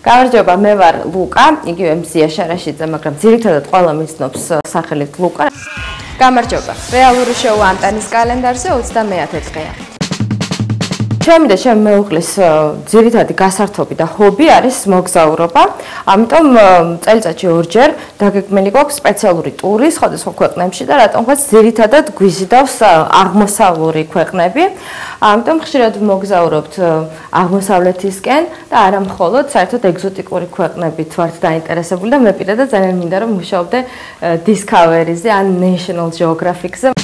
გამარჯობა, მე ვარ ლუკა, იგივე მზია შარაშიძე, მაგრამ ძირითადად ყველა მიცნობს სახელით ლუკა. გამარჯობა. რეალური შოუ ანტანის კალენდარზე 29 დღეა. ჩემი და ჩემი მეუღლის ძირითადი გასართობი და ჰობი არის მოგზაურობა. ამიტომ წელიწადში ორჯერ დაგეგმილი გვაქვს სპეციალური ტური სხვადასხვა ქვეყნებში და რატომღაც ძირითადად გვიზიდავს აღმოსავლური ქვეყნები. ამიტომ ხშირად მოგზაურობთ აღმოსავლეთისკენ და არა მხოლოდ საერთოდ ეგზოტიკური ქვეყნებით ვართ დაინტერესებული და მე პირადად ძალიან მინდა რომ მუშაობდე Discovery-ზე ან National Geographic-ზე.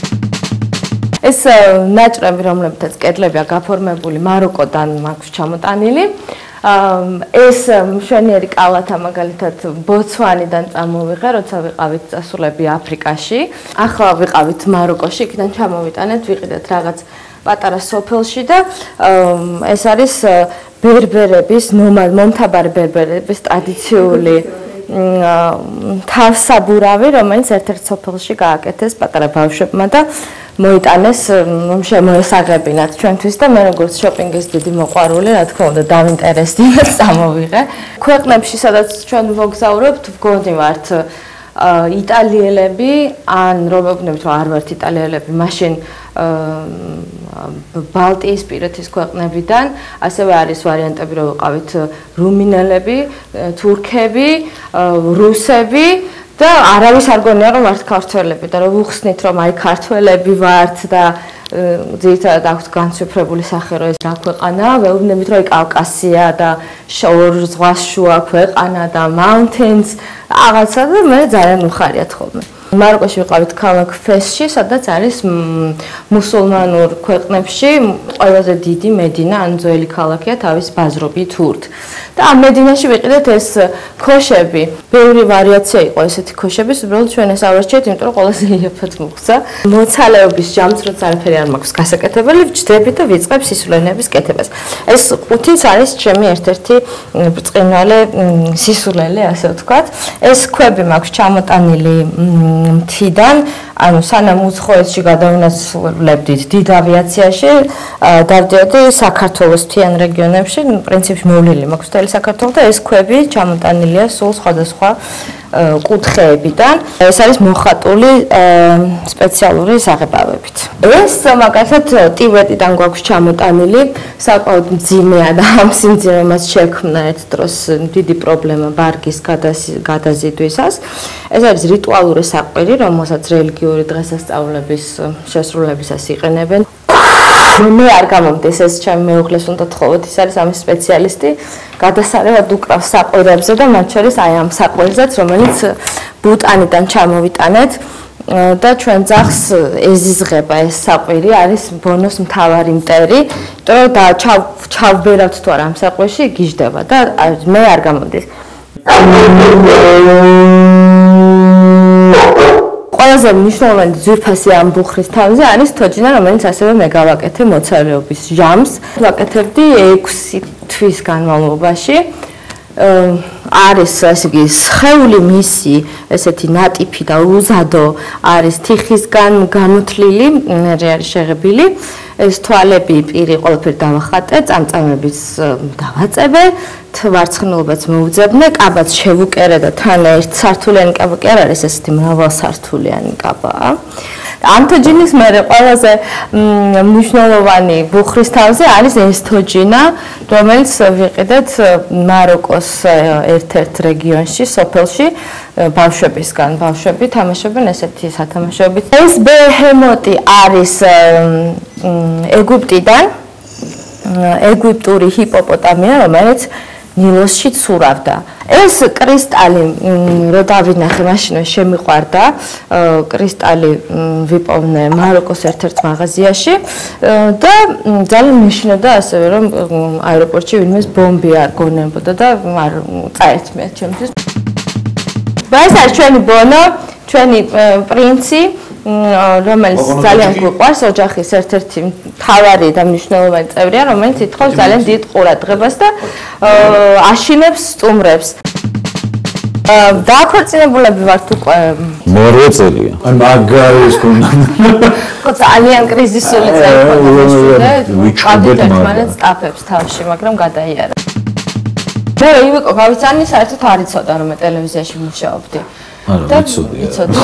ეს ნაჭრები, რომლებიც კედლებია გაფორმებული მაროკოდან მაქვს ჩამოტანილი. ეს მშვენიერი კალათა მაგალითად ბოცვანიდან წამოვიღე, როცა ვიყავით წასულები აფრიკაში. ახლა ვიყავით მაროკოში, იქიდან ჩამოვიტანეთ, ვიყიდეთ რაღაც პატარა სოფელში და ეს არის ბერბერების, მომთაბარე ბერბერების ტრადიციული თავსაბურავი, რომელიც ერთ-ერთ სოფელში გააკეთეს პატარა ბავშვებმა და მოიტანეს შემოესაღებინათ ჩვენთვის და მე როგორც შოპინგის დიდი მოყვარული, რა თქმა უნდა, დავინტერესდი და წამოვიღე. ქვეყნებში, სადაც ჩვენ მოგზაურობთ, ვგონივართ იტალიელები, ან რომ ვგონებთ, რომ არ ვართ იტალიელები, მაშინ ბალტიისპირეთის ქვეყნებიდან, ასევე არის ვარიანტები, რომ ვიყავით რუმინელები, თურქები, რუსები და არავის არ გონია რომ ვართ ქართველები და რომ ვუხსნით რომ აი ქართველები ვართ და ძირითადად აქვს განცვიფრებული სახე რომ ეს რა ქვეყანაა, ვეუბნებით რომ კავკასია და ზღვას შუა ქვეყანა და mountains რაღაცა და მე ძალიან უხარიათ ხოლმე. მაროკოში ვიყავით ქალაქ ფესში, სადაც არის მუსულმანურ ქვეყნებში ყველაზე დიდი მედინა, ან ძველი ქალაქია თავის ბაზრობით ურთ. და ამ მედინაში ვიყიდეთ ეს ქოშები. ბევრი ვარიაცია იყო ესეთი ქოშების, უბრალოდ ჩვენ ეს ავარჩიეთ, იმიტომ რომ ყველაზე იაფად მოხდა. მოცალეობის ჯამს როცა არაფერი არ მაქვს გასაკეთებელი, ვჯდები და ვიწყებ სისულელეების კეთებას. ეს ყუთიც არის ჩემი ერთ-ერთი ბრწყინვალე სისულელე, ასე ვთქვათ. ეს ქვები მაქვს ჩამოტანილი მთიდან, ანუ სანამ უცხოეთში გადავინაცვლებდით დიდ ავიაციაში, დავდიოდი საქართველოს მთიან რეგიონებში, პრინციპში მოვლილი მაქვს მთელი საქართველო და ეს ქვები ჩამოტანილია სულ სხვადასხვა კუთხეებიდან. ეს არის მოხატული სპეციალური საღებავებით. ეს მაგალითად ტიბეტიდან გვაქვს ჩამოტანილი, საკმაოდ მძიმეა და ამ სიმძიმეს შექმნა ერთ დროს დიდი პრობლემა ბარგის გადაზიდვისას. ეს არის რიტუალური საყვირი, რომელსაც რელიგიური დღესასწაულების შესრულებისას იყენებენ. მე არ გამომდის ეს ჩემი მეუღლეს უნდა თხოვოთ, ის არის ამის სპეციალისტი, გადასარევად უკრავს საყვირებზე და მათ შორის აი ამ საყვირზეც, რომელიც ბუტანიდან ჩამოვიტანეთ და ჩვენ ძაღს ეზიზღება ეს საყვირი, არის ბონოს მთავარი მტერი, იმიტომ რომ ჩავბერავთ თუ არა ამ საყვირში, გიждდება და მე არ გამომდის. ყველაზე მნიშვნელოვანი ძვირფასი ამ ბუხრის თავზე არის თოჯინა, რომელიც ასევე მე გავაკეთე მოცალეობის ჟამს. ვაკეთებდი 6 თვის განმავლობაში. არის ესე იგი სხეული მისი ესეთი ნატიფი და უზადო არის თიხისგან გამოთლილი, არის შეღებილი. ეს თვალები, პირი ყველაფერი დავახატე, წამწამებიც დავაწებე, ვარცხნილობაც მოვუძებნე, კაბაც შევუკერე და თან ერთ სართულიანი კაბა კი არ არის ესეთი მრავალსართულიანი კაბაა. ამ თოჯინის მერე ყველაზე მნიშვნელოვანი ბუხრის თავზე არის ეს თოჯინა, რომელიც ვიყიდეთ მაროკოს ერთ-ერთ რეგიონში, სოფელში, ბავშვებისგან. ბავშვები თამაშობენ ესეთი სათამაშოებით. ეს ბეჰემოტი არის ეგვიპტიდან, ეგვიპტური ჰიპოპოტამია, რომელიც ნილოსში ცურავდა. ეს კრისტალი რო დავინახე, მაშინვე შემიყვარდა. კრისტალი ვიპოვნე მაროკოს ერთ-ერთ მაღაზიაში და ძალიან მეშინოდა ასევე რომ აეროპორტში ვინმეს ბომბი არ გონებოდა და არ წაერთმიათ ჩემთვის. ეს არის ჩვენი ბონო, ჩვენი პრინცი, რომელიც ძალიან გვიყვარს, ოჯახის ერთ-ერთი მთავარი და მნიშვნელოვანი წევრია, რომელიც ითხოვს ძალიან დიდ ყურადღებას და აშინებს სტუმრებს. დააქორწინებულები ვართ უკვე 2 წელია. ან მაგარის ქონა. ხო, ძალიან კრიზისული წელი ქონდა. ვიჩხუბეთ მაგრამ სტაფებს თავში, მაგრამ გადაიარა. მე ივიკო გავიცანი საერთოდ არ იცოდა რომ მე ტელევიზიაში მუშაობდი. არა, იცოდი.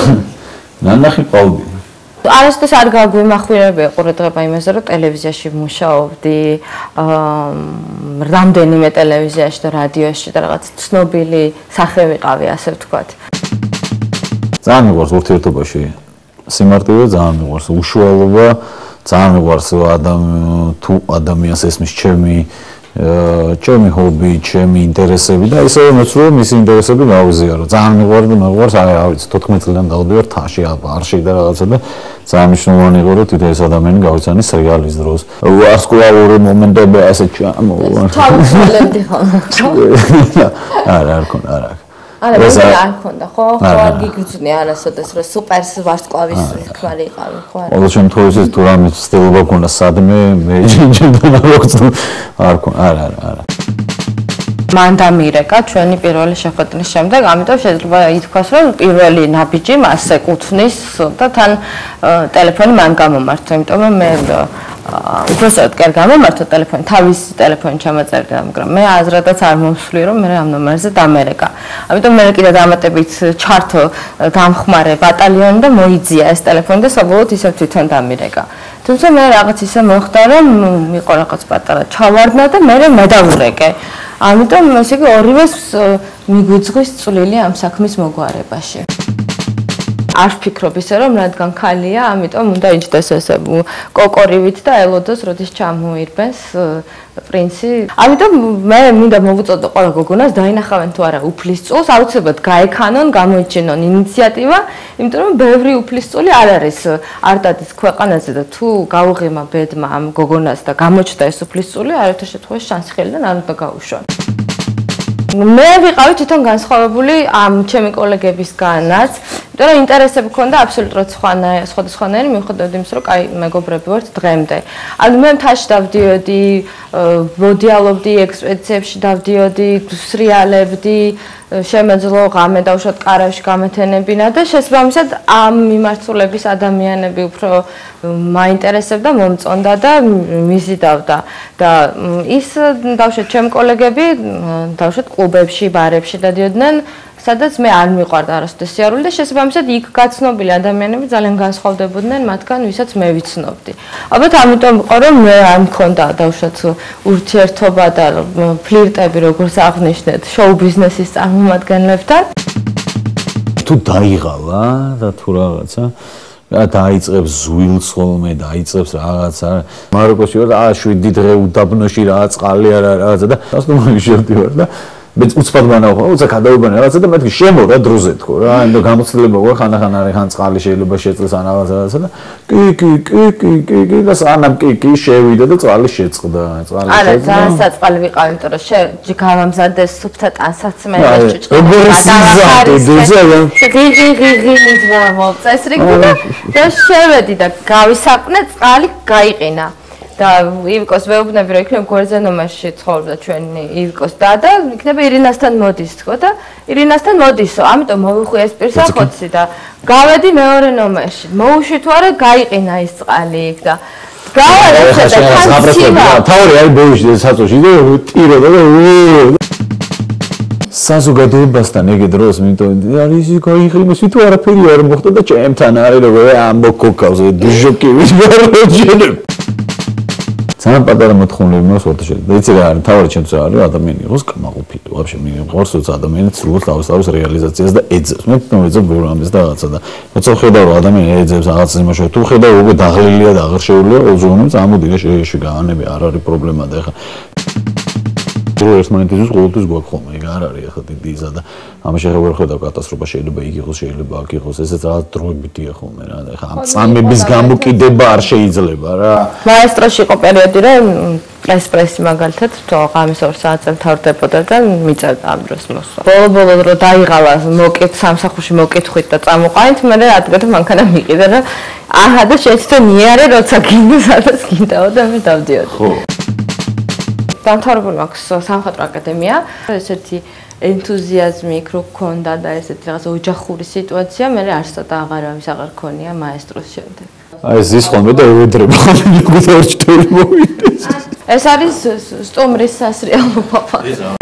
ნანახი ყავდი. არასდროს არ გაგვიმახვილებია ყურადღება იმაზე რომ ტელევიზიაში მუშაობდი, რამდენიმე ტელევიზიაში და რადიოში და რაღაც ცნობილი სახე ვიყავი, ასე ვთქვათ. ძალიან მიყვარს ურთიერთობაში. სიმარტივე ძალიან მიყვარს, უშუალობა ძალიან მიყვარს თუ ადამიანს ესმის ჩემი ჰობი, ჩემი ინტერესები და ისევე მეცრუე მისი ინტერესები გავიზიარო. ძალიან მიყვარს, არ ვიცი, 14 წლიდან დავდივარ თაში, არში და რაღაცა და ძალიან მნიშვნელოვანი იყო რომ თვითონ ეს ადამიანი გავიცანი სერიალის დროს. ვარსკვლავური მომენტები ასე ჩამოვა. თავისუფლებდი ხოლმე. არა, არ ქონდა, არა. არა, მე არ მქონდა, ხო? არ გიგრძნი არასოდეს რომ სუპერ ვარსკვლავის ქმარი იყავი, ხო არა? ყოველ შემთხვევაში თუ რამე ცდილობა გქონდა სადმე მე ჯენჯენთან არ ქონდა, არა. მან დამირეკა ჩვენი პირველი შეხვედრის შემდეგ, ამიტომ შეიძლება ითქვას, რომ პირველი ნაბიჯი მასზე კუთვნის და თან ტელეფონი მან გამომართვა, იმიტომ რომ მე უბრალოდ კი არ გამომართვა ტელეფონი, თავისი ტელეფონი ჩამაწერდა, მაგრამ მე აზრადაც არ მომსვლი, რომ მე ამ ნომერზე დამერეკა. ამიტომ მე კიდე დამატებით ჩართო გამხმარე ბატალიონი და მოიძია ეს ტელეფონი და საბოლოოდ ისევ თვითონ დამირეკა. თუმცა მე რაღაც ისე მოხდა, რომ იყო რაღაც პატარა ჩავარდნა და მე დავურეკე. ამიტომ ესე იგი ორივეს მიგვიძღვის წვლილი ამ საქმის მოგვარებაში. არ ვფიქრობ ისე რომ რადგან ქალია, ამიტომ უნდა იჯდეს ესე კოკორივით და ელოდოს როდის ჩამოირბენს პრინცი. ამიტომ მე მინდა მოვუწოდო ყველა გოგონას დაინახავენ თუ არა უფლისწულს, აუცილებლად გაექანონ, გამოიჩინონ ინიციატივა, იმიტომ რომ ბევრი უფლისწული არ არის არტადის ქვეყანაზე და თუ გაუღიმა ბედმა ამ გოგონას და გამოჩნდა ეს უფლისწული, არაერთი შემთხვევაში შანსი ხელიდან არ უნდა გაუშვან. მე ვიყავი თვითონ განსხვავებული ამ ჩემი კოლეგებისგანაც, იმიტომ რომ ინტერესები მქონდა აბსოლუტურად სხვადასხვანაირი, მიუხედავად იმისა, რომ კაი მეგობრები ვართ დღემდე. ანუ მე მთაში დავდიოდი, მოდიალობდი ექსპედიციებში დავდიოდი, სრიალებდი, შემეძლო ღამე დავუშვათ კარავში გამეთენებინა და შესაბამისად ამ მიმართულების ადამიანები უფრო მაინტერესებდა, მომწონდა და მიზიდავდა და ის დავუშვათ ჩემი კოლეგები დავუშვათ კლუბებში, ბარებში დადიოდნენ, სადაც მე არ მიყვარდა არასდროს სიარული და შესაბამისად იქ გაცნობილი ადამიანები ძალიან განსხვავდებოდნენ მათგან, ვისაც მე ვიცნობდი. ალბათ ამიტომ იყო რომ მე არ მქონდა დავუშვათ ურთიერთობა და ფლირტები, როგორც აღნიშნეთ, შოუ ბიზნესის წარმომადგენლებთან. თუ დაიღალა და თუ რაღაცა დაიწყებს ზვილს ხოლმე, დაიწყებს რაღაცა. მაროკოში ვარ, 7 დღე უდაბნოში რა წყალი არა რაღაცა და ასტომაში შევდივარ და მეც უცბად მანავ, უცა გადავიბანე რაღაცა და მეთქი შემორა დროზე თქო რა, ანუ გამოცდილება ვარ ხან-ხან არის, ხან წყალი შეიძლება შეწყდეს ან რაღაცა და კი და სანამ კი შევიდა და წყალი შეწყდა, წყალი შეწყდა. არა, ძალიან საწყალი ვიყავი, იმიტომ რომ გამამზადეს სუფთა ტანსაცმელი ჭუჭყი. ღიღი მოვწესრიგდი და შევედი და გავისაყნე, წყალი გაიყინა. და ივიკოს ვეუბნები რომ იქნება გვერდზენომაში ცხოვრობდა ჩვენი ივიკოს და იქნება ირინასთან მოდის თქო და ირინასთან მოდისო, ამიტომ მოვიხვი ეს პირსახოცი და გავედი მეორე ნომერში. მოუშვი თუ არა გაიყინა ის წყალი იქ და გავარეცე და ხანციმა. თავი არის ბოიში საწოში და ტიროდა და საზოგადოებასთან ეგ დროს იმიტომ არის ის გაიყრიმოს თუ არაფერი არ მოხდა და ჩემთან არის როგორ ამბო კოკავზე დიჟოკივი ვაროჯენებ. ძალიან პატარა მოთხოვნები მას ვართ და იცი რა არის თავი ჩემს არის ადამიანი იყოს კმაყოფილი ვაფშე მიყვარს როცა ადამიანი ცდილობს თავის რეალიზაციას და ეძებს მე თვითონ ვეძებ პროგრამებს და რაღაცა და როცა ხედავ რომ ადამიანი ეძებს რაღაც იმაში თუ ხედავ უკვე დაღლილია და აღარ შეუძლია ოზონებს ამოდი და შეეში გაანები არ არის პრობლემა და ეხა ერთმანეთის ყოველთვის გვაქვს ხოლმე ეგ არ არის ეხლა დიდი იზა და ამაში ახლა ვერ ხედავ კატასტროფა შეიძლება იქ იყოს შეიძლება აქ იყოს ესეც რაღაც დროებითია ხოლმე რა და ეხლა ამ წამების გამოკიდება არ შეიძლება რა მაესტროში იყო პერიოდი რომ ესპრესი მაგალითად თუ ღამის 2 საათზე მთავრდებოდა და მიწევდა ამ დროს მოსვლა ბოლო რო დაიღალა მოკეთ სამსახურში მოკითხვით და წამოყავით მე რადგან მანქანა მიყიდა და აჰა და შეცდო ნიარე როცა გინდასაც გინდაო და მე დავდიოდი ხო დამთავრებული მაქვს სამხატვრო აკადემია. ესეთი ენთუზიაზმი იქ რო გქონდა და ესეთი რაღაც ოჯახური სიტუაცია, მე არსად აღარავის აღარ ქონია მაესტროს შემდეგ. აი ეს ხოლმე და ევედრება ხოლმე გუთორჩტელი მოვიდეს. ეს არის სტუმრის სასრიალო პაპა.